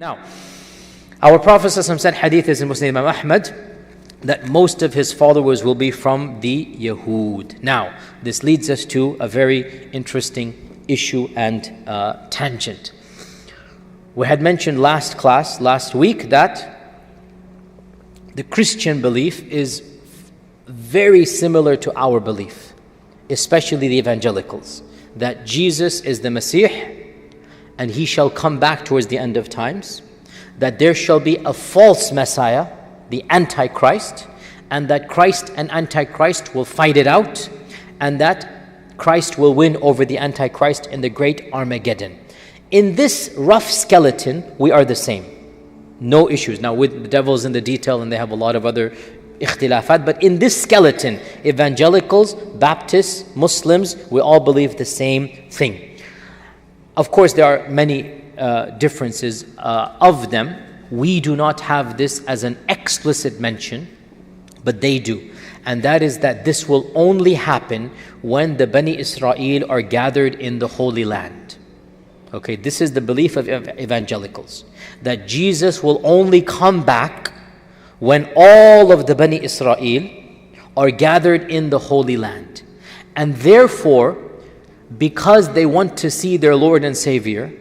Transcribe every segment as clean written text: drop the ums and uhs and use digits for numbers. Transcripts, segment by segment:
Now, our Prophet ﷺ said, hadith is in Muslim Imam Ahmad, that most of his followers will be from the Yahud. Now, this leads us to a very interesting issue and tangent. We had mentioned last week, that the Christian belief is very similar to our belief, especially the evangelicals, that Jesus is the Messiah and he shall come back towards the end of times, that there shall be a false Messiah, the Antichrist, and that Christ and Antichrist will fight it out, and that Christ will win over the Antichrist in the great Armageddon. In this rough skeleton, we are the same. No issues. Now, with the devil's in the detail, and they have a lot of other ikhtilafat, but in this skeleton, evangelicals, Baptists, Muslims, we all believe the same thing. Of course, there are many differences of them. We do not have this as an explicit mention, but they do. And that is that this will only happen when the Bani Israel are gathered in the Holy Land. Okay, this is the belief of evangelicals, that Jesus will only come back when all of the Bani Israel are gathered in the Holy Land. And therefore, because they want to see their Lord and Savior,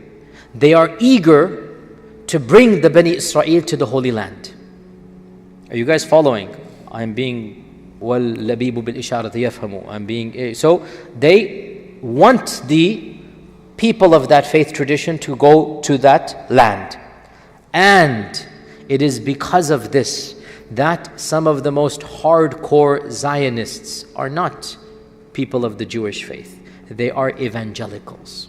they are eager to bring the Bani Israel to the Holy Land. Are you guys following? I'm being وَالْلَبِيبُ بِالْإِشَارَةِ يَفْهَمُ. So they want the people of that faith tradition to go to that land. And it is because of this that some of the most hardcore Zionists are not people of the Jewish faith. They are evangelicals.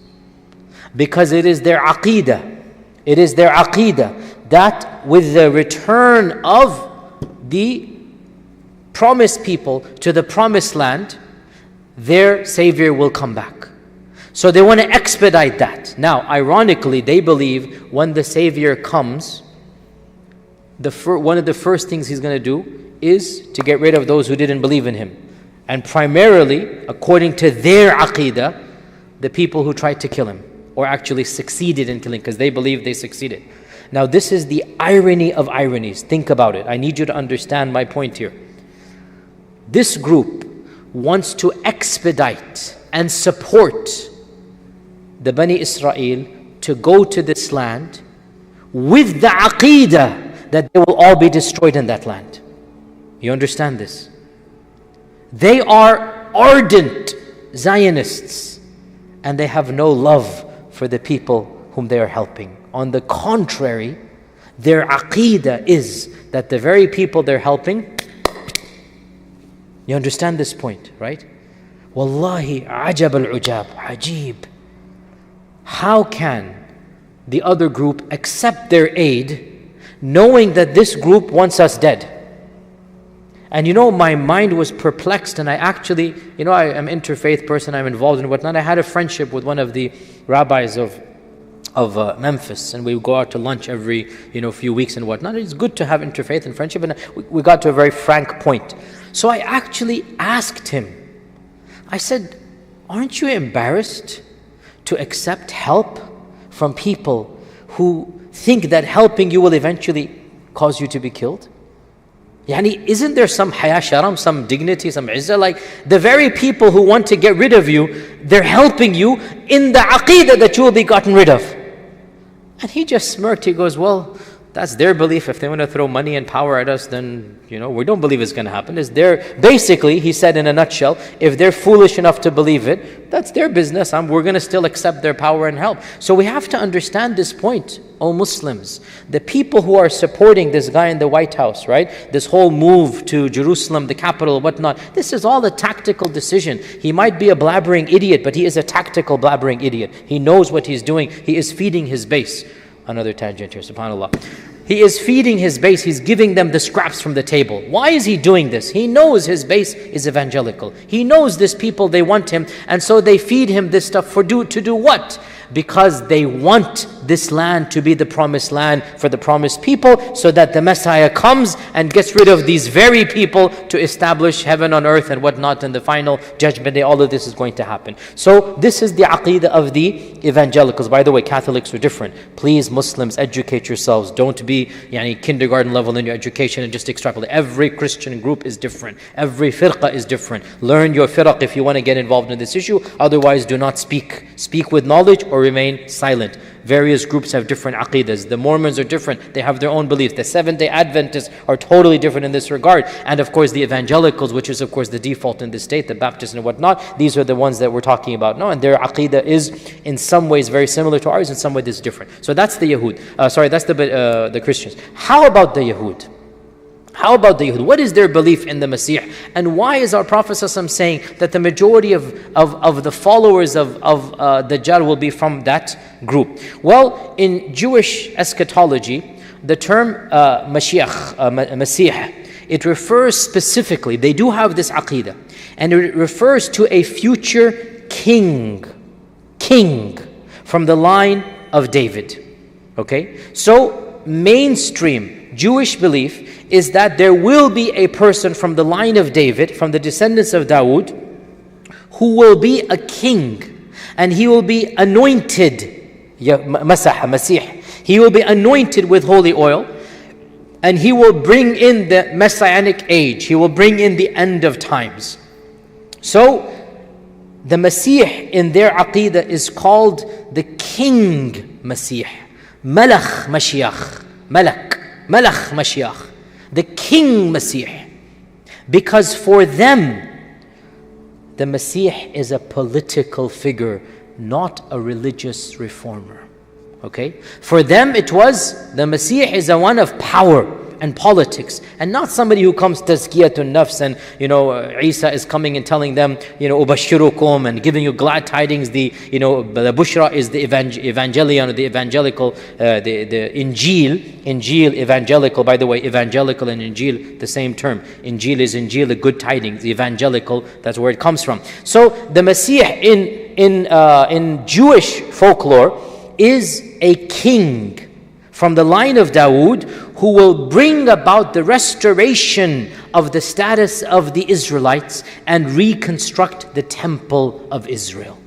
Because it is their aqeedah. It is their aqeedah that with the return of the promised people to the promised land, their Savior will come back. So they want to expedite that. Now, ironically, they believe when the Savior comes, one of the first things He's going to do is to get rid of those who didn't believe in Him. And primarily, according to their aqeedah, the people who tried to kill Him, or actually succeeded in killing, because they believe they succeeded. Now, this is the irony of ironies. Think about it. I need you to understand my point here. This group wants to expedite and support the Bani Israel to go to this land with the aqeedah that they will all be destroyed in that land. You understand this? They are ardent Zionists, and they have no love for the people whom they are helping. On the contrary, their aqeedah is that the very people they're helping, you understand this point, right? Wallahi, ajab al-ujab, ajib. How can the other group accept their aid knowing that this group wants us dead? And my mind was perplexed, and I actually, I am an interfaith person, I'm involved in whatnot. I had a friendship with one of the rabbis of Memphis, and we would go out to lunch every, few weeks and whatnot. It's good to have interfaith and friendship, and we got to a very frank point. So I actually asked him, I said, aren't you embarrassed to accept help from people who think that helping you will eventually cause you to be killed? Isn't there some haya sharam, some dignity, some izzah? Like the very people who want to get rid of you, they're helping you in the aqeedah that you will be gotten rid of. And he just smirked. He goes, well, that's their belief. If they want to throw money and power at us, then, we don't believe it's going to happen. Basically, he said in a nutshell, if they're foolish enough to believe it, that's their business. We're going to still accept their power and help. So we have to understand this point, O Muslims. The people who are supporting this guy in the White House, right? This whole move to Jerusalem, the capital, whatnot, this is all a tactical decision. He might be a blabbering idiot, but he is a tactical blabbering idiot. He knows what he's doing. He is feeding his base. Another tangent here, subhanAllah. He is feeding his base. He's giving them the scraps from the table. Why is he doing this? He knows his base is evangelical. He knows this people, they want him, and so they feed him this stuff to do what? because they want this land to be the promised land for the promised people, so that the Messiah comes and gets rid of these very people to establish heaven on earth and whatnot, and the final judgment day. All of this is going to happen. So this is the aqeedah of the evangelicals. By the way, Catholics are different. Please, Muslims, educate yourselves. Don't be kindergarten level in your education and just extrapolate. Every Christian group is different. Every firqa is different. Learn your firaq if you want to get involved in this issue. Otherwise, do not speak. Speak with knowledge or remain silent. Various groups have different aqeedas. The Mormons are different. They have their own beliefs. The Seventh-day Adventists are totally different in this regard. And of course, the evangelicals, which is of course the default in this state, the Baptists and whatnot, these are the ones that we're talking about now. And their aqeedah is in some ways very similar to ours, in some ways it's different. So that's the Yahud. That's the Christians. How about the Yahud? How about the Yahud? What is their belief in the Masih? And why is our Prophet ﷺ saying that the majority of the followers of Dajjal will be from that group? Well, in Jewish eschatology, the term Masih, it refers specifically, they do have this aqeedah, and it refers to a future king from the line of David. Okay? So, mainstream Jewish belief is that there will be a person from the line of David, from the descendants of Dawood, who will be a king, and he will be anointed, Masih. He will be anointed with holy oil, and he will bring in the messianic age. He will bring in the end of times. So, the Masih in their aqeedah is called the King Masih, Malach Mashiach, Malach Mashiach, the King Masih. Because for them, the Masih is a political figure, not a religious reformer. Okay? For them it was, the Masih is a one of power and politics, and not somebody who comes tazkiyatun nafs, and Isa is coming and telling them, ubashirukum, and giving you glad tidings. The bushra is the evangelion, or the evangelical, the Injil evangelical. By the way, evangelical and Injil, the same term. Injil is Injil, the good tidings. The evangelical, that's where it comes from. So the Masih in Jewish folklore is a king from the line of Dawood, who will bring about the restoration of the status of the Israelites and reconstruct the temple of Israel.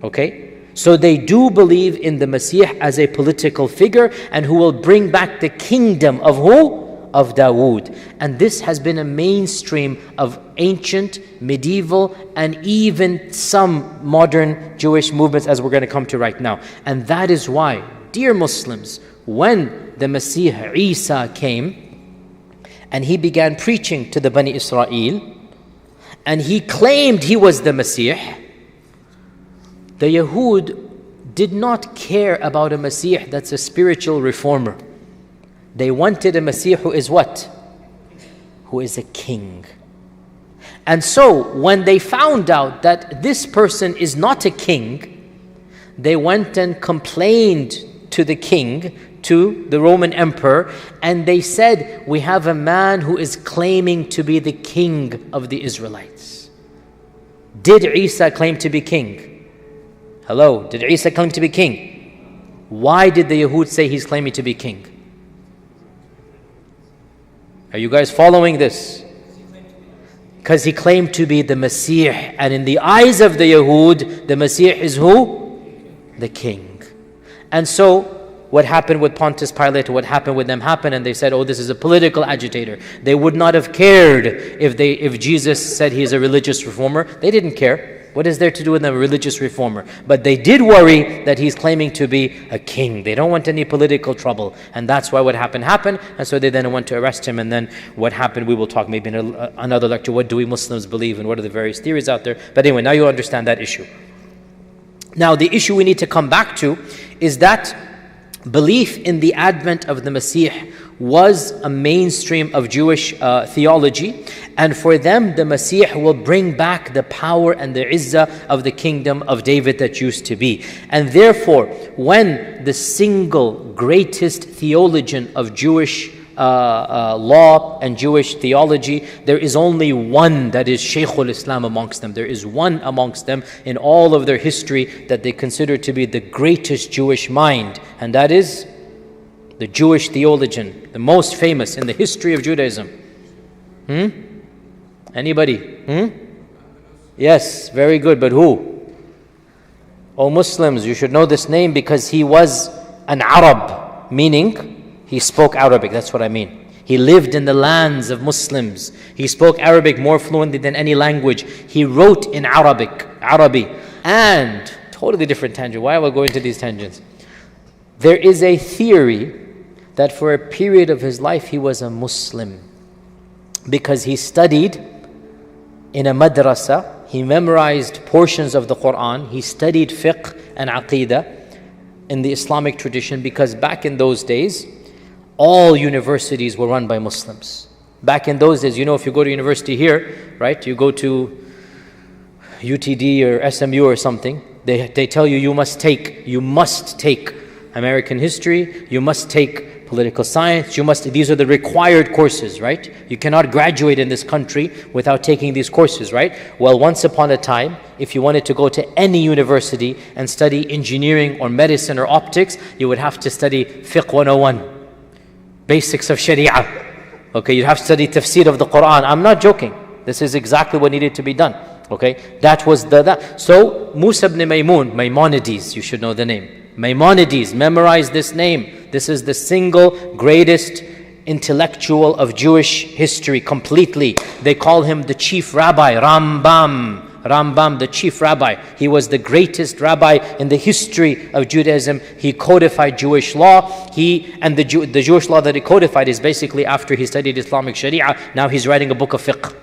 Okay? So they do believe in the Masih as a political figure, and who will bring back the kingdom of who? Of Dawood. And this has been a mainstream of ancient, medieval, and even some modern Jewish movements, as we're going to come to right now. And that is why, dear Muslims, when the Masih Isa came and he began preaching to the Bani Israel, and he claimed he was the Masih, the Yahud did not care about a Masih that's a spiritual reformer. They wanted a Masih who is what? Who is a king. And so when they found out that this person is not a king, they went and complained to the king, to the Roman emperor, and they said, we have a man who is claiming to be the king of the Israelites. Did Isa claim to be king? Hello, did Isa claim to be king? Why did the Yahud say he's claiming to be king? Are you guys following this? Because he claimed to be the Masih, and in the eyes of the Yahud, the Masih is who? The king. And so, what happened with Pontius Pilate, what happened with them happened, and they said, oh, this is a political agitator. They would not have cared if Jesus said he's a religious reformer. They didn't care. What is there to do with a religious reformer? But they did worry that he's claiming to be a king. They don't want any political trouble. And that's why what happened. And so they then went to arrest him. And then what happened, we will talk maybe in another lecture. What do we Muslims believe, and what are the various theories out there? But anyway, now you understand that issue. Now the issue we need to come back to is that belief in the advent of the Masih was a mainstream of Jewish theology, and for them the Masih will bring back the power and the izzah of the kingdom of David that used to be. And therefore, when the single greatest theologian of Jewish law and Jewish theology, there is only one that is Shaykhul Islam amongst them. There is one amongst them in all of their history that they consider to be the greatest Jewish mind, and that is the Jewish theologian, the most famous in the history of Judaism. Anybody? Yes, very good, but who? Oh Muslims, you should know this name because he was an Arab, meaning he spoke Arabic, that's what I mean. He lived in the lands of Muslims. He spoke Arabic more fluently than any language. He wrote in Arabic. And, totally different tangent, why am I going to these tangents? There is a theory that for a period of his life he was a Muslim because he studied in a madrasa, he memorized portions of the Quran, he studied fiqh and aqidah in the Islamic tradition, because back in those days, all universities were run by Muslims. Back in those days, if you go to university here, right, you go to UTD or SMU or something, they tell you you must take American history, you must take political science, these are the required courses, right? You cannot graduate in this country without taking these courses, right? Well, once upon a time, if you wanted to go to any university and study engineering or medicine or optics, you would have to study Fiqh 101, basics of Sharia. Okay, you'd have to study tafsir of the Quran. I'm not joking. This is exactly what needed to be done. Okay, that was So, Musa ibn Maymun, Maimonides, you should know the name. Maimonides, memorize this name. This is the single greatest intellectual of Jewish history completely. They call him the chief rabbi, Rambam, the chief rabbi. He was the greatest rabbi in the history of Judaism. He codified Jewish law. The Jewish law that he codified is basically after he studied Islamic Sharia. Now he's writing a book of fiqh.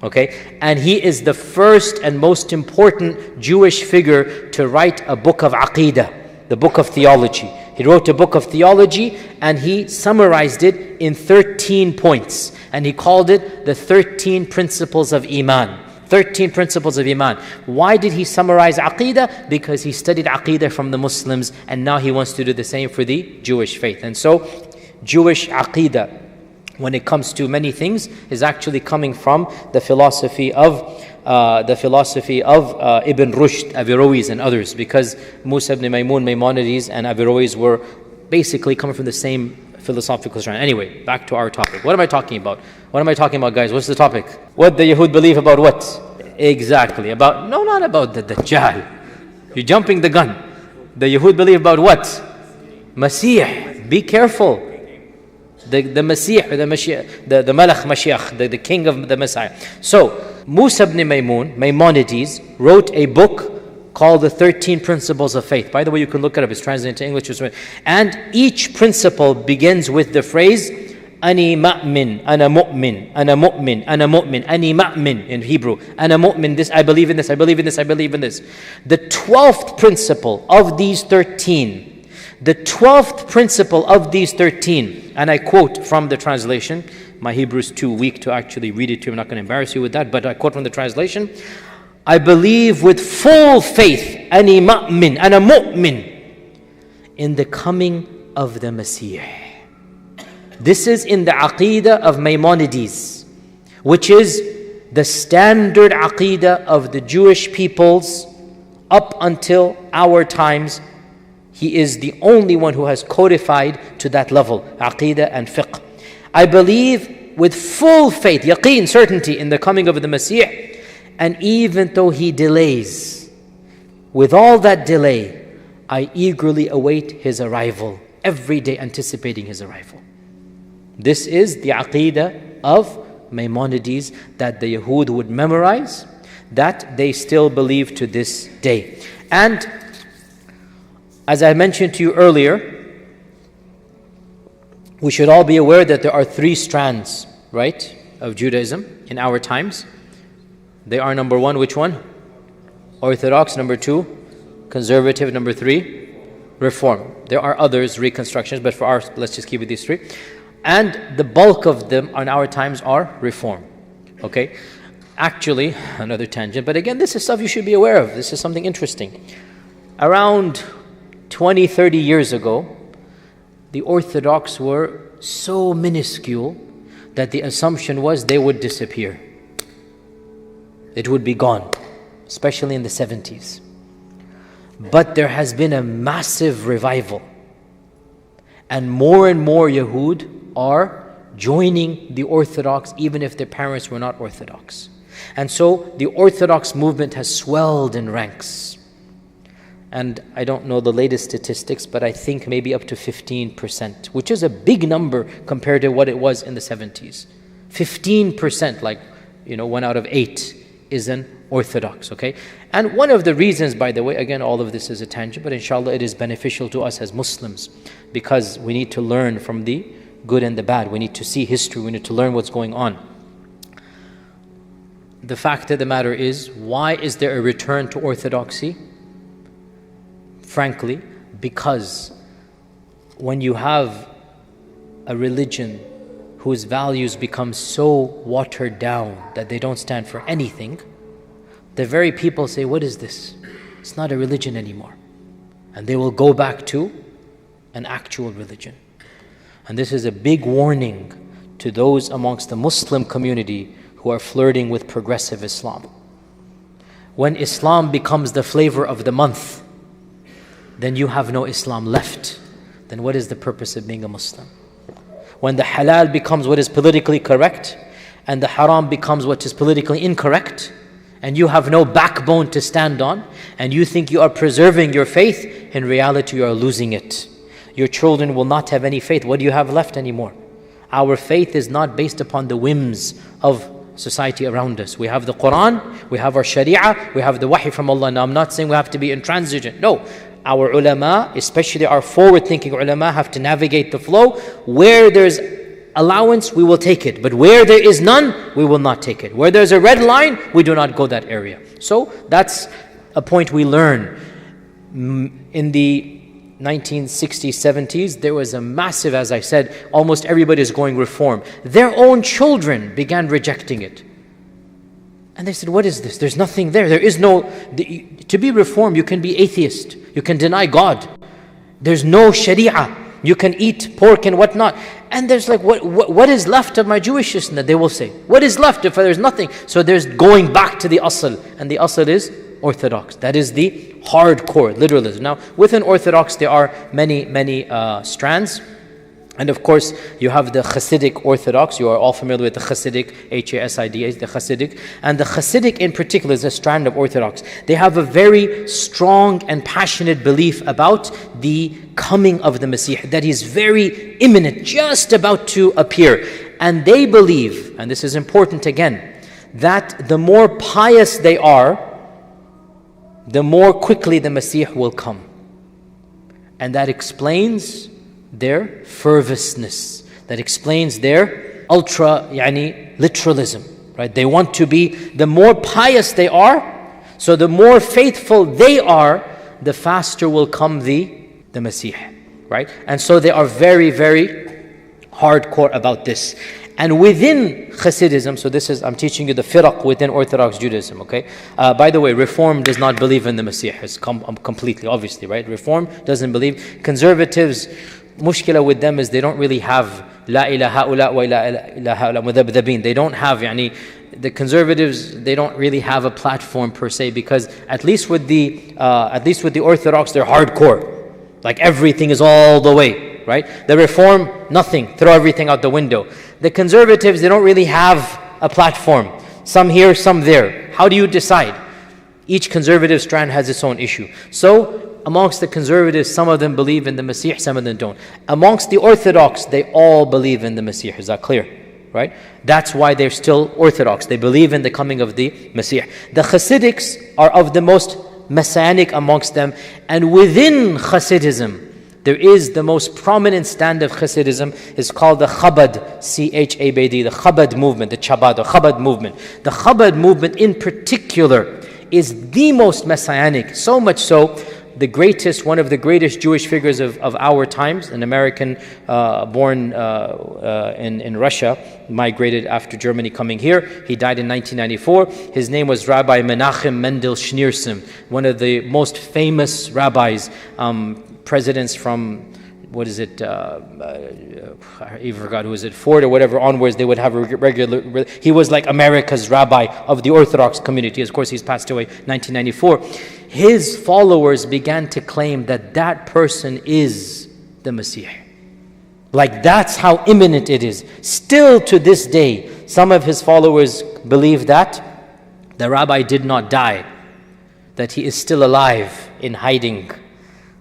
Okay, and he is the first and most important Jewish figure to write a book of aqidah, the book of theology. He wrote a book of theology and he summarized it in 13 points, and he called it the 13 principles of Iman. 13 principles of Iman. Why did he summarize aqidah? Because he studied aqidah from the Muslims, and now he wants to do the same for the Jewish faith. And so Jewish aqidah, when it comes to many things, is actually coming from the philosophy of Ibn Rushd, Averroes and others, because Musa ibn Maymun, Maimonides and Averroes were basically coming from the same philosophical strand. Anyway, back to our topic. What am I talking about? What am I talking about, guys? What's the topic? What the Yahud believe about what? Exactly. Not about the Dajjal. You're jumping the gun. The Yahud believe about what? Masih. Be careful. The Masih, the Malach Mashiach, the king of the Messiah. So, Musa ibn Maymun, Maimonides, wrote a book called The 13 Principles of Faith. By the way, you can look it up. It's translated into English. And each principle begins with the phrase, Ani ma'min, ana mu'min, ana mu'min, ana mu'min, ani ma'min in Hebrew. Ana mu'min, this, I believe in this, I believe in this, I believe in this. The 12th principle of these 13, and I quote from the translation. My Hebrew is too weak to actually read it to you. I'm not going to embarrass you with that, but I quote from the translation. I believe with full faith, ani ma'min, ana mu'min, in the coming of the Messiah. This is in the aqidah of Maimonides, which is the standard aqidah of the Jewish peoples up until our times. He is the only one who has codified to that level, aqidah and fiqh. I believe with full faith, yaqeen, certainty in the coming of the Messiah. And even though he delays, with all that delay, I eagerly await his arrival, every day anticipating his arrival. This is the aqidah of Maimonides that the Yahud would memorize, that they still believe to this day. And as I mentioned to you earlier, we should all be aware that there are 3 strands, right, of Judaism in our times. They are, number 1, which one? Orthodox. Number 2, conservative. Number 3, Reform. There are others, reconstructions, but for ours, let's just keep it these 3. And the bulk of them in our times are Reform. Okay? Actually, another tangent, but again, this is stuff you should be aware of. This is something interesting. Around 20, 30 years ago, the Orthodox were so minuscule that the assumption was they would disappear. It would be gone, especially in the 70s. But there has been a massive revival. And more Yahud are joining the Orthodox even if their parents were not Orthodox. And so the Orthodox movement has swelled in ranks. And I don't know the latest statistics, but I think maybe up to 15%, which is a big number compared to what it was in the 70s. 15%, like, 1 out of 8 is an Orthodox, okay? And one of the reasons, by the way, again, all of this is a tangent, but inshallah it is beneficial to us as Muslims because we need to learn from the good and the bad. We need to see history. We need to learn what's going on. The fact of the matter is, why is there a return to orthodoxy? Frankly, because when you have a religion whose values become so watered down that they don't stand for anything, the very people say, what is this? It's not a religion anymore. And they will go back to an actual religion. And this is a big warning to those amongst the Muslim community who are flirting with progressive Islam. When Islam becomes the flavor of the month, then you have no Islam left. Then what is the purpose of being a Muslim? When the halal becomes what is politically correct, and the haram becomes what is politically incorrect, and you have no backbone to stand on, and you think you are preserving your faith, in reality you are losing it. Your children will not have any faith. What do you have left anymore? Our faith is not based upon the whims of society around us. We have the Quran, we have our Sharia, we have the Wahy from Allah. Now I'm not saying we have to be intransigent. No, our ulama, especially our forward-thinking ulama, have to navigate the flow. Where there's allowance, we will take it. But where there is none, we will not take it. Where there's a red line, we do not go that area. So that's a point we learn. In the 1960s, 70s, there was a massive, as I said, almost everybody is going reform. Their own children began rejecting it. And they said, what is this? There's nothing there. There is no, to be reformed, you can be atheist. You can deny God. There's no sharia. You can eat pork and whatnot. And there's like, what is left of my Jewishness? They will say, what is left if there's nothing? So there's going back to the asl. And the asl is Orthodox. That is the hardcore literalism. Now, within Orthodox, there are many strands. And of course, you have the Hasidic Orthodox. You are all familiar with the Hasidic, H-A-S-I-D-H, the Hasidic. And the Hasidic in particular is a strand of Orthodox. They have a very strong and passionate belief about the coming of the Messiah, that he's very imminent, just about to appear. And they believe, and this is important again, that the more pious they are, the more quickly the Messiah will come. And that explains their fervousness. That explains their literalism. Right? They want to be, the more pious they are, so the more faithful they are, the faster will come the Messiah. Right? And so they are very, very hardcore about this. And within Hasidism, so this is, I'm teaching you the firaq within Orthodox Judaism, okay? By the way, Reform does not believe in the Messiah, it's completely, obviously, right? Reform doesn't believe. Conservatives, mushkila with them is they don't really have la ilaha ula wa la ilaha ula mudhabdhabin. They don't have, the conservatives, they don't really have a platform per se, because at least with the Orthodox, they're hardcore. Like everything is all the way, right? The Reform, nothing, throw everything out the window. The conservatives, they don't really have a platform. Some here, some there. How do you decide? Each conservative strand has its own issue. So, amongst the conservatives, some of them believe in the Messiah, some of them don't. Amongst the Orthodox, they all believe in the Messiah. Is that clear? Right? That's why they're still Orthodox. They believe in the coming of the Messiah. The Hasidics are of the most messianic amongst them. And within Hasidism, there is the most prominent stand of Hasidism is called the Chabad, C-H-A-B-D, the Chabad movement, the Chabad, the Chabad movement. The Chabad movement in particular is the most messianic, so much so, one of the greatest Jewish figures of our times, an American born in Russia, migrated after Germany coming here. He died in 1994. His name was Rabbi Menachem Mendel Schneerson, one of the most famous rabbis, presidents from what is it, I even forgot who is it, Ford or whatever onwards, they would have a regular, he was like America's rabbi of the Orthodox community. Of course, he's passed away 1994. His followers began to claim that that person is the Messiah. Like that's how imminent it is. Still to this day, some of his followers believe that the rabbi did not die, that he is still alive in hiding,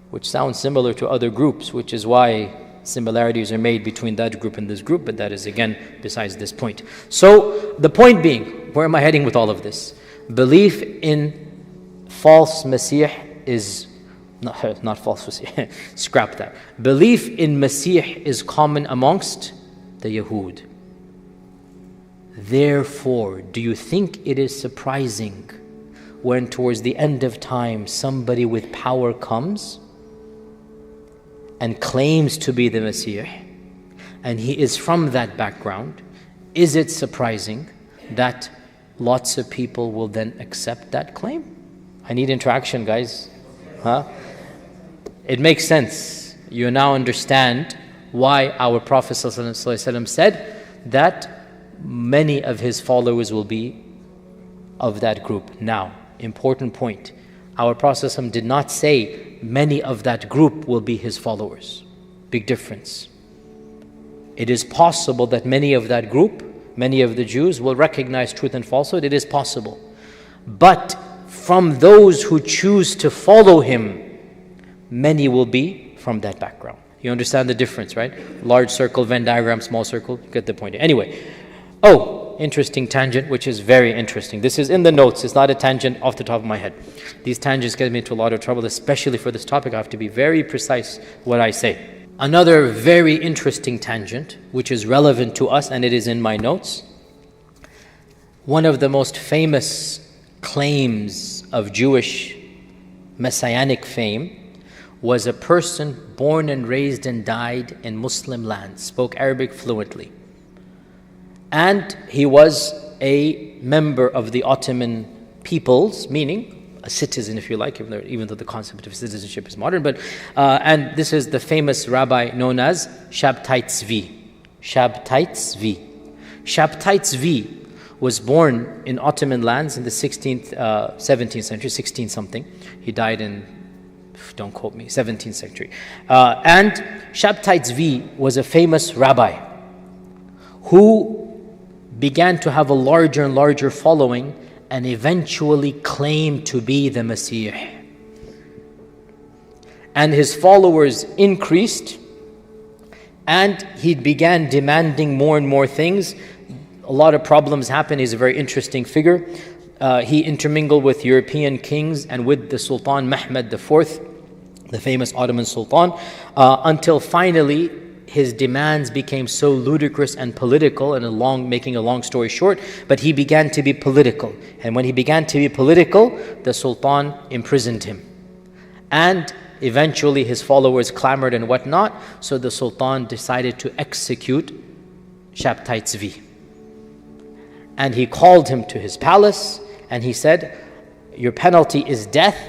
which sounds similar to other groups, which is why similarities are made between that group and this group, but that is again besides this point. So the point being, where am I heading with all of this? Belief in false Messiah is not false Messiah, scrap that. Belief in Messiah is common amongst the Yahud. Therefore, do you think it is surprising when towards the end of time somebody with power comes and claims to be the Messiah, and he is from that background? Is it surprising that lots of people will then accept that claim? I need interaction, guys. It makes sense. You now understand why our Prophet ﷺ said that many of his followers will be of that group. Now, important point. Our Prophet ﷺ did not say many of that group will be his followers. Big difference. It is possible that many of that group, many of the Jews will recognize truth and falsehood. It is possible. But from those who choose to follow him, many will be from that background. You understand the difference, right? Large circle, Venn diagram, small circle, you get the point. Anyway, interesting tangent, which is very interesting. This is in the notes, it's not a tangent off the top of my head. These tangents get me into a lot of trouble, especially for this topic. I have to be very precise what I say. Another very interesting tangent, which is relevant to us, and it is in my notes. One of the most famous claims of Jewish messianic fame was a person born and raised and died in Muslim lands, spoke Arabic fluently. And he was a member of the Ottoman peoples, meaning a citizen, if you like, even though the concept of citizenship is modern. And this is the famous rabbi known as Shabtai Tzvi. Shabtai Tzvi. Shabtai Tzvi was born in Ottoman lands in the 16th, 17th century, 16 something. He died in, don't quote me, 17th century. And Shabtai Tzvi was a famous rabbi who began to have a larger and larger following and eventually claimed to be the Messiah. And his followers increased, and he began demanding more and more things. A lot of problems happened. He's a very interesting figure. He intermingled with European kings and with the Sultan Mehmed IV, the famous Ottoman Sultan, until finally his demands became so ludicrous and political, and making a long story short, but he began to be political. And when he began to be political, the Sultan imprisoned him. And eventually his followers clamored and whatnot, so the Sultan decided to execute Shabtai Tzvi. And he called him to his palace, and he said, "Your penalty is death,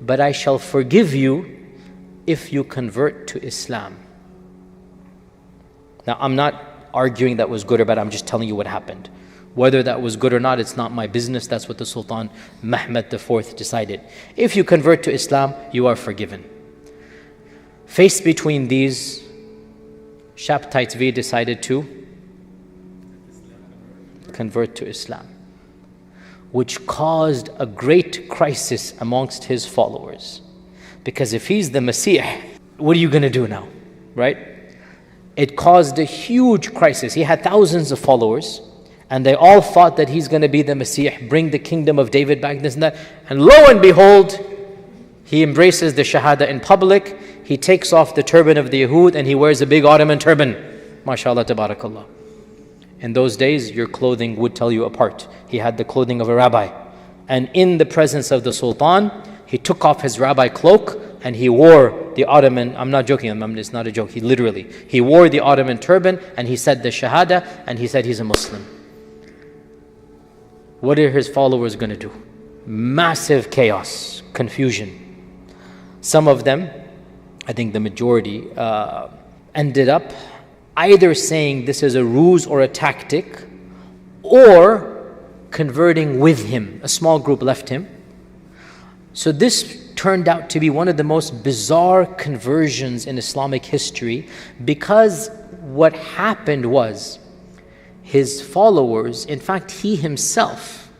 but I shall forgive you if you convert to Islam." Now, I'm not arguing that was good or bad, I'm just telling you what happened. Whether that was good or not, it's not my business. That's what the Sultan Mehmed IV decided. If you convert to Islam, you are forgiven. Faced between these, Shabtai Tzvi decided to convert to Islam, which caused a great crisis amongst his followers. Because if he's the Messiah, what are you going to do now, right? It caused a huge crisis. He had thousands of followers, and they all thought that he's going to be the Messiah, bring the kingdom of David back, this and that. And lo and behold, he embraces the Shahada in public. He takes off the turban of the Yahud, and he wears a big Ottoman turban. MashaAllah, tabarakallah. In those days, your clothing would tell you apart. He had the clothing of a rabbi. And in the presence of the Sultan, he took off his rabbi cloak, and he wore the Ottoman, I'm not joking, it's not a joke, he wore the Ottoman turban, and he said the Shahada, and he said he's a Muslim. What are his followers going to do? Massive chaos, confusion. Some of them, I think the majority, ended up either saying this is a ruse or a tactic, or converting with him. A small group left him. So this turned out to be one of the most bizarre conversions in Islamic history, because what happened was his followers, in fact he himself,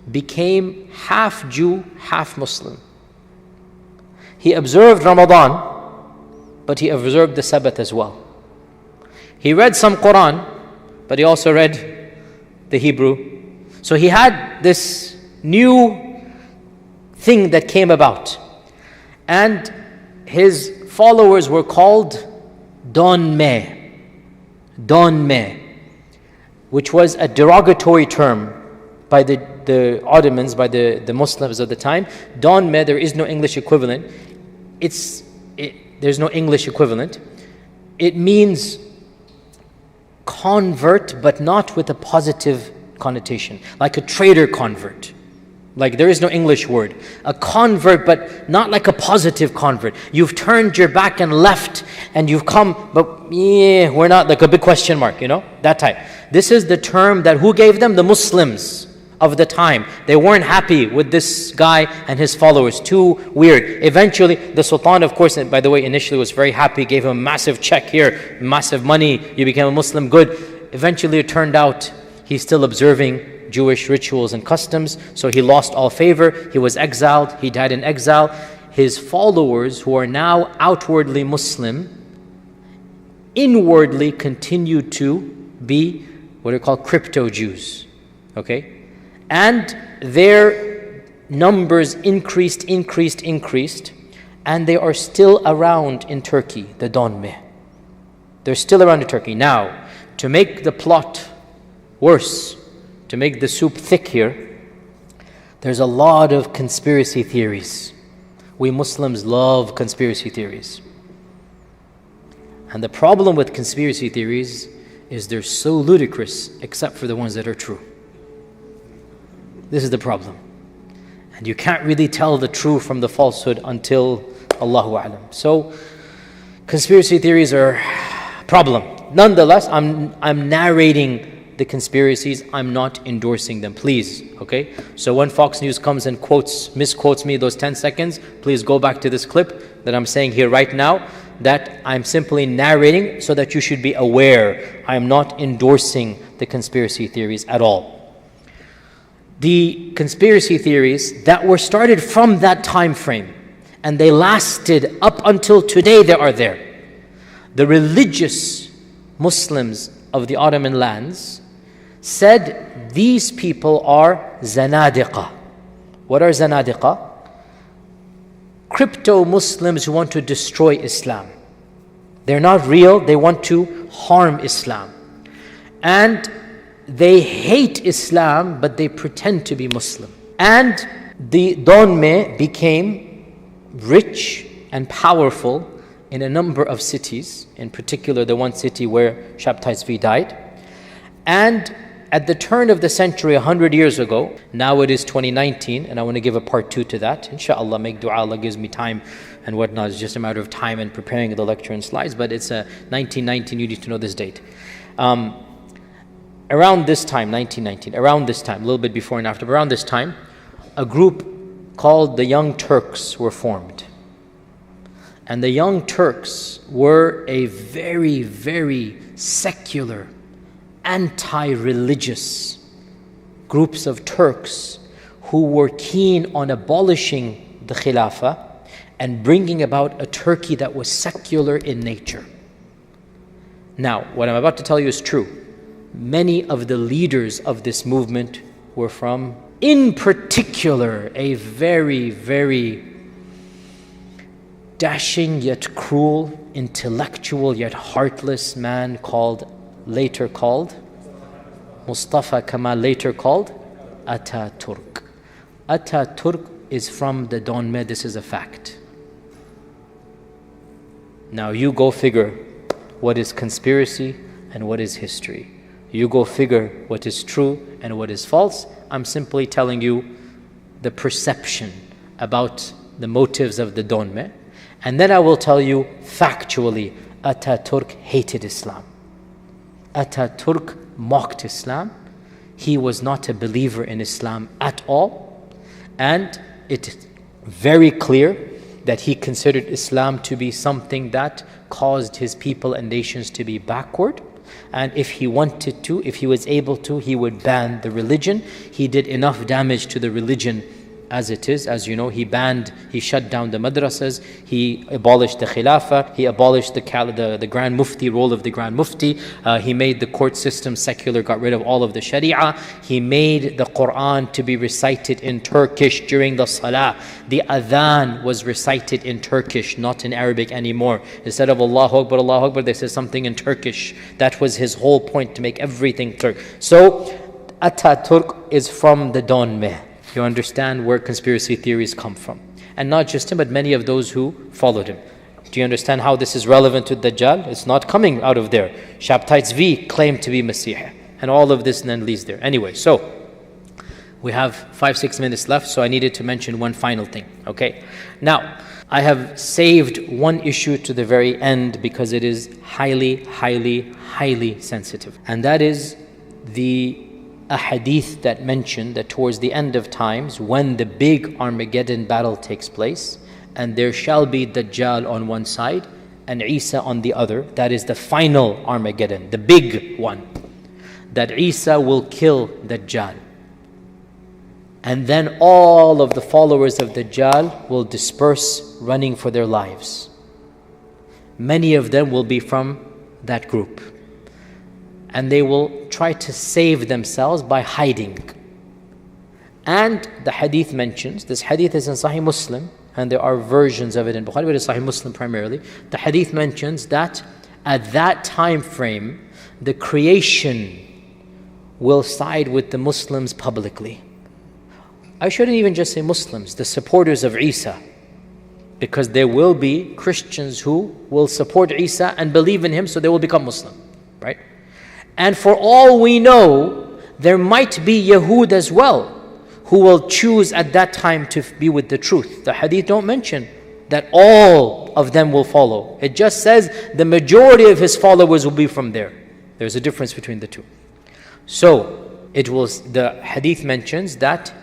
became half Jew, half Muslim. He observed Ramadan, but he observed the Sabbath as well. He read some Quran, but he also read the Hebrew. So he had this new thing that came about. And his followers were called Donme, which was a derogatory term by the Ottomans, by the Muslims of the time. Donme, there is no English equivalent. There's no English equivalent. It means convert, but not with a positive connotation, like a traitor convert. Like there is no English word. A convert, but not like a positive convert. You've turned your back and left, and you've come, but yeah, we're not, like a big question mark, that type. This is the term that who gave them? The Muslims of the time. They weren't happy with this guy and his followers. Too weird. Eventually, the Sultan, of course, and by the way, initially was very happy, gave him a massive check here, massive money, you became a Muslim, good. Eventually it turned out he's still observing Jewish rituals and customs, so he lost all favor, he was exiled, he died in exile. His followers, who are now outwardly Muslim, inwardly continued to be what are called crypto Jews. Okay? And their numbers increased, and they are still around in Turkey, the Donme. They're still around in Turkey. Now, to make the plot worse, to make the soup thick here, there's a lot of conspiracy theories. We Muslims love conspiracy theories. And the problem with conspiracy theories is they're so ludicrous, except for the ones that are true. This is the problem. And you can't really tell the true from the falsehood until Allahu A'lam. So, conspiracy theories are a problem. Nonetheless, I'm narrating the conspiracies, I'm not endorsing them, please, okay? So when Fox News comes and misquotes me those 10 seconds, please go back to this clip that I'm saying here right now, that I'm simply narrating so that you should be aware. I am not endorsing the conspiracy theories at all. The conspiracy theories that were started from that time frame, and they lasted up until today, they are there. The religious Muslims of the Ottoman lands said these people are Zanadiqa. What are Zanadiqa? Crypto Muslims who want to destroy Islam. They're not real, they want to harm Islam. And they hate Islam, but they pretend to be Muslim. And the Donme became rich and powerful in a number of cities, in particular the one city where Shabtai Tzvi died. And at the turn of the century, 100 years ago, now it is 2019, and I want to give a part 2 to that. Inshallah, make dua, Allah gives me time and whatnot. It's just a matter of time and preparing the lecture and slides, but it's 1919, you need to know this date. Around this time, 1919, around this time, a little bit before and after, but around this time, a group called the Young Turks were formed. And the Young Turks were a very, very secular, anti-religious groups of Turks who were keen on abolishing the Khilafah and bringing about a Turkey that was secular in nature. Now, what I'm about to tell you is true. Many of the leaders of this movement were from, in particular, a very, very dashing yet cruel, intellectual yet heartless man later called Mustafa Kemal, later called Ataturk. Ataturk is from the Donme, this is a fact. Now you go figure what is conspiracy and what is history. You go figure what is true and what is false. I'm simply telling you the perception about the motives of the Donme. And then I will tell you factually, Ataturk hated Islam. Ataturk mocked Islam. He was not a believer in Islam at all. And it is very clear that he considered Islam to be something that caused his people and nations to be backward. And if he wanted to, if he was able to, he would ban the religion. He did enough damage to the religion as it is. As you know, he shut down the madrasas, he abolished the khilafah, he abolished the Grand Mufti, role of the Grand Mufti, he made the court system secular, got rid of all of the sharia, he made the Quran to be recited in Turkish during the salah. The adhan was recited in Turkish, not in Arabic anymore. Instead of Allahu Akbar, they said something in Turkish. That was his whole point, to make everything Turk. So Ataturk is from the Donmeh. You understand where conspiracy theories come from. And not just him, but many of those who followed him. Do you understand how this is relevant to Dajjal? It's not coming out of there. Shabtai V claimed to be Messiah. And all of this then leads there. Anyway, so we have 5-6 minutes left, so I needed to mention one final thing. Okay? Now, I have saved one issue to the very end because it is highly, highly, highly sensitive. And that is a hadith that mentioned that towards the end of times, when the big Armageddon battle takes place, and there shall be Dajjal on one side and Isa on the other, that is the final Armageddon, the big one, that Isa will kill Dajjal. And then all of the followers of Dajjal will disperse running for their lives. Many of them will be from that group. And they will try to save themselves by hiding. And the hadith mentions, this hadith is in Sahih Muslim, and there are versions of it in Bukhari, but it's Sahih Muslim primarily. The hadith mentions that at that time frame, the creation will side with the Muslims publicly. I shouldn't even just say Muslims, the supporters of Isa, because there will be Christians who will support Isa and believe in him, so they will become Muslim, right? And for all we know, there might be Yahud as well, who will choose at that time to be with the truth. The hadith don't mention that all of them will follow. It just says the majority of his followers will be from there. There's a difference between the two. So the hadith mentions that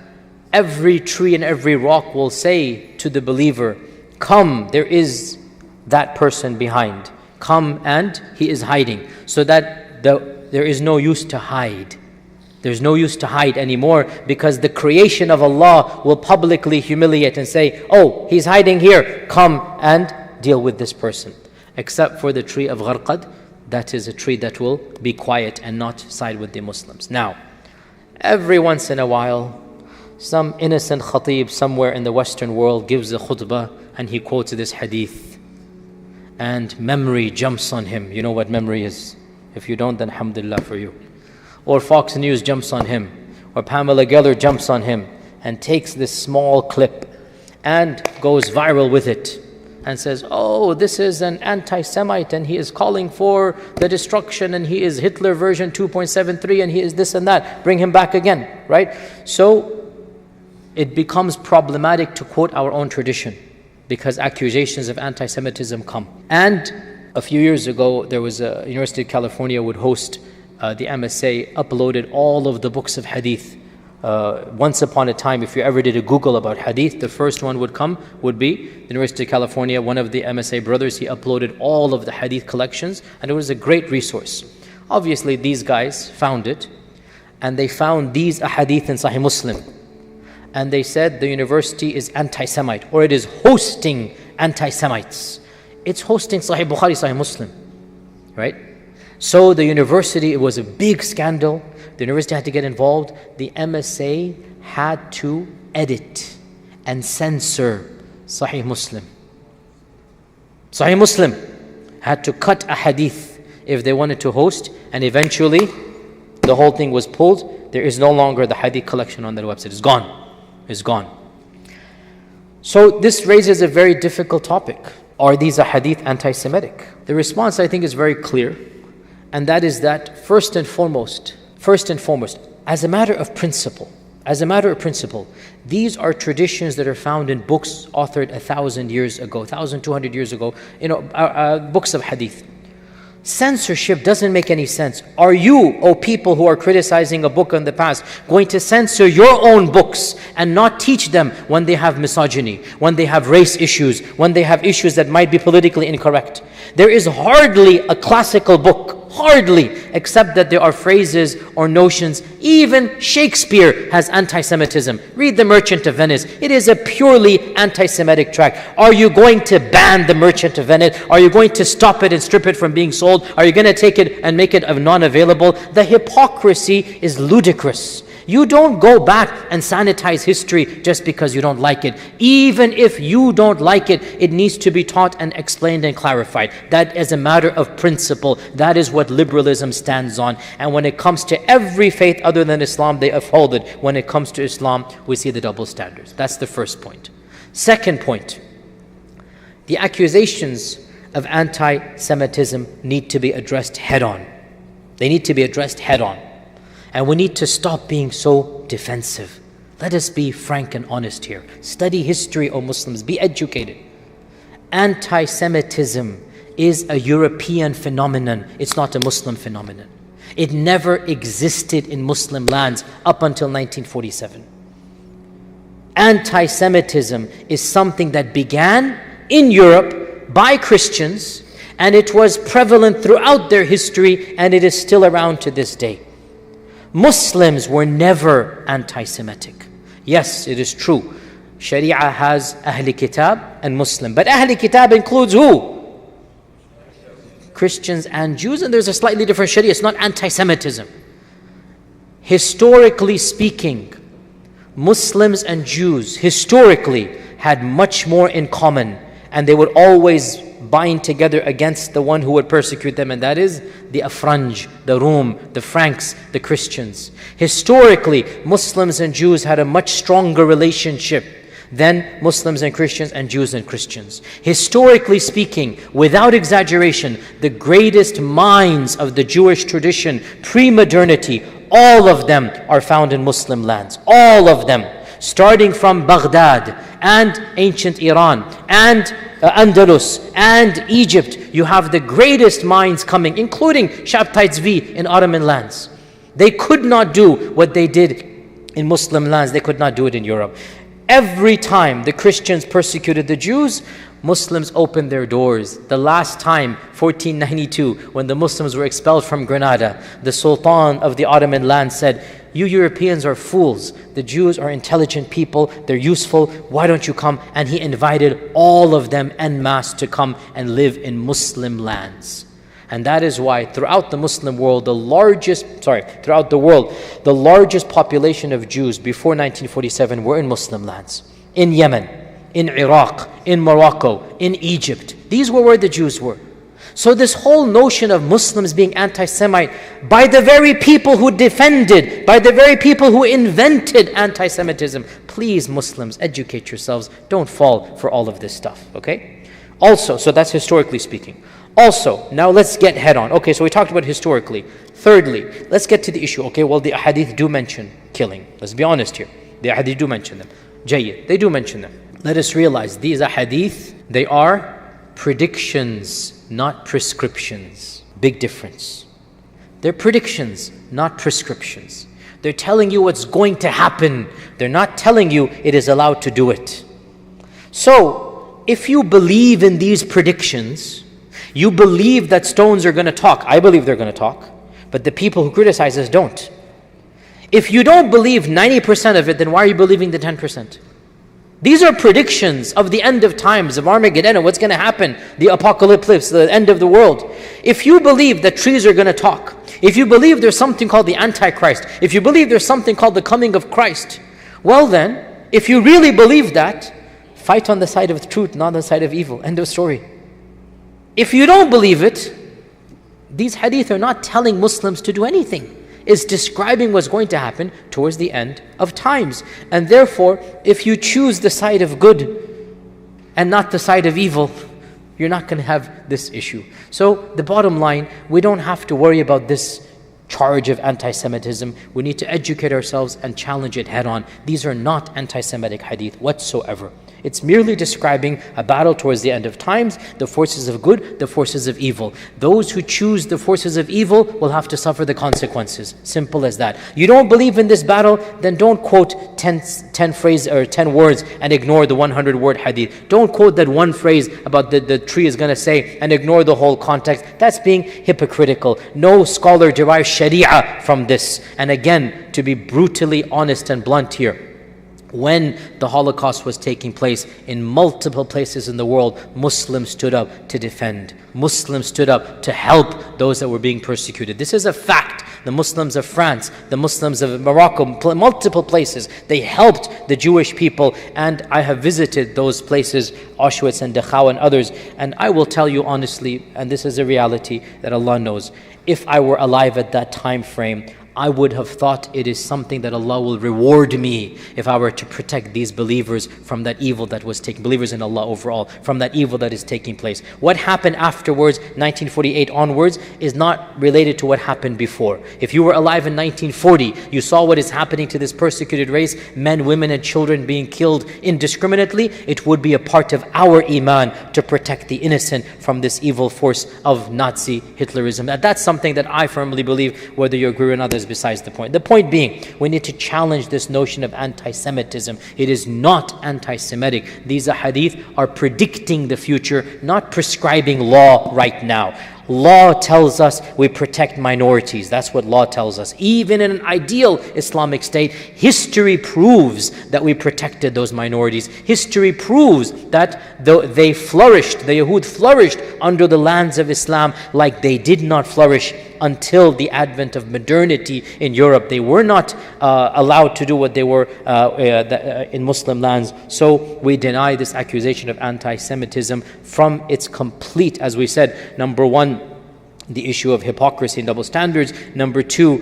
every tree and every rock will say to the believer, come, there is that person behind. Come, and he is hiding. So that there is no use to hide. There's no use to hide anymore, because the creation of Allah will publicly humiliate and say, oh, he's hiding here, come and deal with this person. Except for the tree of Gharqad, that is a tree that will be quiet and not side with the Muslims. Now, every once in a while, some innocent khatib somewhere in the Western world gives a khutbah and he quotes this hadith. And memory jumps on him. You know what memory is? If you don't, then alhamdulillah for you. Or Fox News jumps on him. Or Pamela Geller jumps on him and takes this small clip and goes viral with it and says, oh, this is an anti-Semite and he is calling for the destruction and he is Hitler version 2.73 and he is this and that. Bring him back again, right? So it becomes problematic to quote our own tradition because accusations of anti-Semitism come. And a few years ago, there was a University of California would host the MSA, uploaded all of the books of hadith. Once upon a time, if you ever did a Google about hadith, the first one would be the University of California. One of the MSA brothers, he uploaded all of the hadith collections, and it was a great resource. Obviously, these guys found it, and they found these ahadith in Sahih Muslim. And they said the university is anti-Semite, or it is hosting anti-Semites. It's hosting Sahih Bukhari, Sahih Muslim, right? So the university, it was a big scandal. The university had to get involved. The MSA had to edit and censor Sahih Muslim. Sahih Muslim had to cut a hadith if they wanted to host, and eventually the whole thing was pulled. There is no longer the hadith collection on their website. It's gone. It's gone. So this raises a very difficult topic. Are these ahadith anti-Semitic? The response, I think, is very clear. And that is that first and foremost, as a matter of principle, As a matter of principle, these are traditions that are found in books authored 1,000 years ago, 1,200 years ago, books of hadith. Censorship doesn't make any sense. Are you, O people who are criticizing a book in the past, going to censor your own books and not teach them when they have misogyny, when they have race issues, when they have issues that might be politically incorrect? There is hardly a classical book, hardly, except that there are phrases or notions. Even Shakespeare has anti-Semitism. Read The Merchant of Venice. It is a purely anti-Semitic tract. Are you going to ban The Merchant of Venice? Are you going to stop it and strip it from being sold? Are you going to take it and make it non-available? The hypocrisy is ludicrous. You don't go back and sanitize history just because you don't like it. Even if you don't like it, it needs to be taught and explained and clarified. That is a matter of principle. That is what liberalism stands on. And when it comes to every faith other than Islam, they uphold it. When it comes to Islam, we see the double standards. That's the first point. Second point, the accusations of anti-Semitism need to be addressed head on. They need to be addressed head on. And we need to stop being so defensive. Let us be frank and honest here. Study history, O Muslims. Be educated. Anti-Semitism is a European phenomenon. It's not a Muslim phenomenon. It never existed in Muslim lands up until 1947. Anti-Semitism is something that began in Europe by Christians, and it was prevalent throughout their history, and it is still around to this day. Muslims were never anti-Semitic. Yes, it is true. Sharia has Ahli Kitab and Muslim. But Ahli Kitab includes who? Christians and Jews. And there's a slightly different Sharia. It's not anti-Semitism. Historically speaking, Muslims and Jews historically had much more in common. And they would always bind together against the one who would persecute them, and that is the Afranj, the Rum, the Franks, the Christians. Historically, Muslims and Jews had a much stronger relationship than Muslims and Christians and Jews and Christians. Historically speaking, without exaggeration, the greatest minds of the Jewish tradition, pre-modernity, all of them are found in Muslim lands. All of them. Starting from Baghdad and ancient Iran and Andalus and Egypt, you have the greatest minds coming, including Shabtai Tzvi in Ottoman lands. They could not do what they did in Muslim lands. They could not do it in Europe. Every time the Christians persecuted the Jews, Muslims opened their doors. The last time, 1492, when the Muslims were expelled from Granada, the Sultan of the Ottoman land said, "You Europeans are fools. The Jews are intelligent people. They're useful. Why don't you come?" And he invited all of them en masse to come and live in Muslim lands. And that is why throughout the Muslim world, throughout the world, the largest population of Jews before 1947 were in Muslim lands. In Yemen, in Iraq, in Morocco, in Egypt. These were where the Jews were. So this whole notion of Muslims being anti-Semite, by the very people who defended, by the very people who invented anti-Semitism, please Muslims, educate yourselves. Don't fall for all of this stuff, okay? Also, so that's historically speaking. Also, now let's get head on. Okay, so we talked about historically. Thirdly, let's get to the issue. Okay, well the ahadith do mention killing. Let's be honest here. The ahadith do mention them. Jayyid, they do mention them. Let us realize these ahadith, they are predictions, not prescriptions. Big difference. They're predictions, not prescriptions. They're telling you what's going to happen. They're not telling you it is allowed to do it. So, if you believe in these predictions, you believe that stones are going to talk. I believe they're going to talk. But the people who criticize us don't. If you don't believe 90% of it, then why are you believing the 10%? These are predictions of the end of times, of Armageddon, what's going to happen, the apocalypse, the end of the world. If you believe that trees are going to talk, if you believe there's something called the Antichrist, if you believe there's something called the coming of Christ, well then, if you really believe that, fight on the side of truth, not on the side of evil. End of story. If you don't believe it, these hadith are not telling Muslims to do anything. It's describing what's going to happen towards the end of times. And therefore, if you choose the side of good and not the side of evil, you're not going to have this issue. So the bottom line, we don't have to worry about this charge of anti-Semitism. We need to educate ourselves and challenge it head on. These are not anti-Semitic hadith whatsoever. It's merely describing a battle towards the end of times, the forces of good, the forces of evil. Those who choose the forces of evil will have to suffer the consequences. Simple as that. You don't believe in this battle, then don't quote 10 phrases or 10 words and ignore the 100-word hadith. Don't quote that one phrase about the tree is going to say and ignore the whole context. That's being hypocritical. No scholar derives sharia from this. And again, to be brutally honest and blunt here, when the Holocaust was taking place in multiple places in the world, Muslims stood up to defend. Muslims stood up to help those that were being persecuted. This is a fact. The Muslims of France, the Muslims of Morocco, multiple places, they helped the Jewish people. And I have visited those places, Auschwitz and Dachau and others. And I will tell you honestly, and this is a reality that Allah knows, if I were alive at that time frame, I would have thought it is something that Allah will reward me if I were to protect these believers from that evil that was taking, believers in Allah overall, from that evil that is taking place. What happened afterwards, 1948 onwards, is not related to what happened before. If you were alive in 1940, you saw what is happening to this persecuted race, men, women and children being killed indiscriminately, it would be a part of our iman to protect the innocent from this evil force of Nazi Hitlerism. And that's something that I firmly believe, whether you agree or not, is besides the point. The point being, we need to challenge this notion of anti-Semitism. It is not anti-Semitic. These hadith are predicting the future, not prescribing law right now. Law tells us we protect minorities. That's what law tells us. Even in an ideal Islamic state, history proves that we protected those minorities. History proves that they flourished, the Yahud flourished under the lands of Islam like they did not flourish until the advent of modernity in Europe. They were not allowed to do what they were in Muslim lands. So we deny this accusation of anti-Semitism from its complete, as we said, number one, the issue of hypocrisy and double standards. Number two,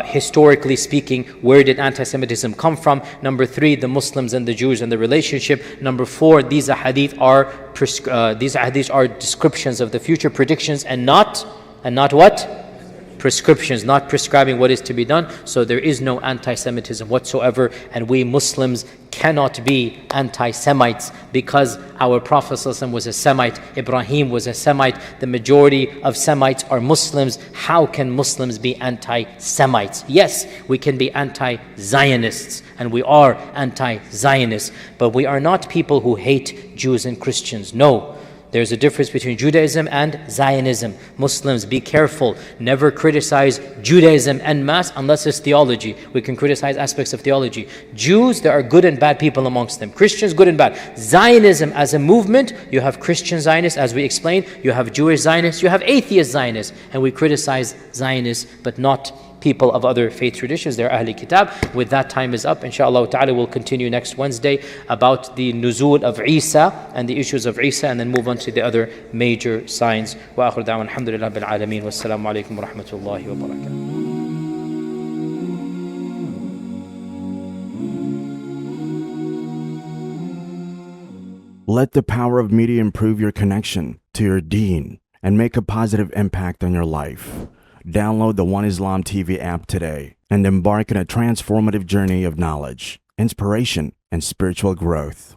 historically speaking, where did anti-Semitism come from? Number three, the Muslims and the Jews and the relationship. Number four, these hadith are descriptions of the future, predictions, and not what? Prescriptions, not prescribing what is to be done. So there is no anti-Semitism whatsoever, and we Muslims cannot be anti-Semites because our Prophet ﷺ was a Semite, Ibrahim was a Semite, the majority of Semites are Muslims. How can Muslims be anti-Semites? Yes, we can be anti-Zionists, and we are anti-Zionists, but we are not people who hate Jews and Christians. No. There's a difference between Judaism and Zionism. Muslims, be careful. Never criticize Judaism en masse unless it's theology. We can criticize aspects of theology. Jews, there are good and bad people amongst them. Christians, good and bad. Zionism as a movement, you have Christian Zionists, as we explained. You have Jewish Zionists. You have atheist Zionists. And we criticize Zionists, but not people of other faith traditions. They're Ahli Kitab. With that, time is up. Inshallah ta'ala, we'll continue next Wednesday about the nuzul of Isa and the issues of Isa, and then move on to the other major signs. Wa akhir da'wan alhamdulillah bil alameen. Wassalamu alaikum wa rahmatullahi wa barakatuh. Let the power of media improve your connection to your deen and make a positive impact on your life. Download the One Islam TV app today and embark on a transformative journey of knowledge, inspiration, and spiritual growth.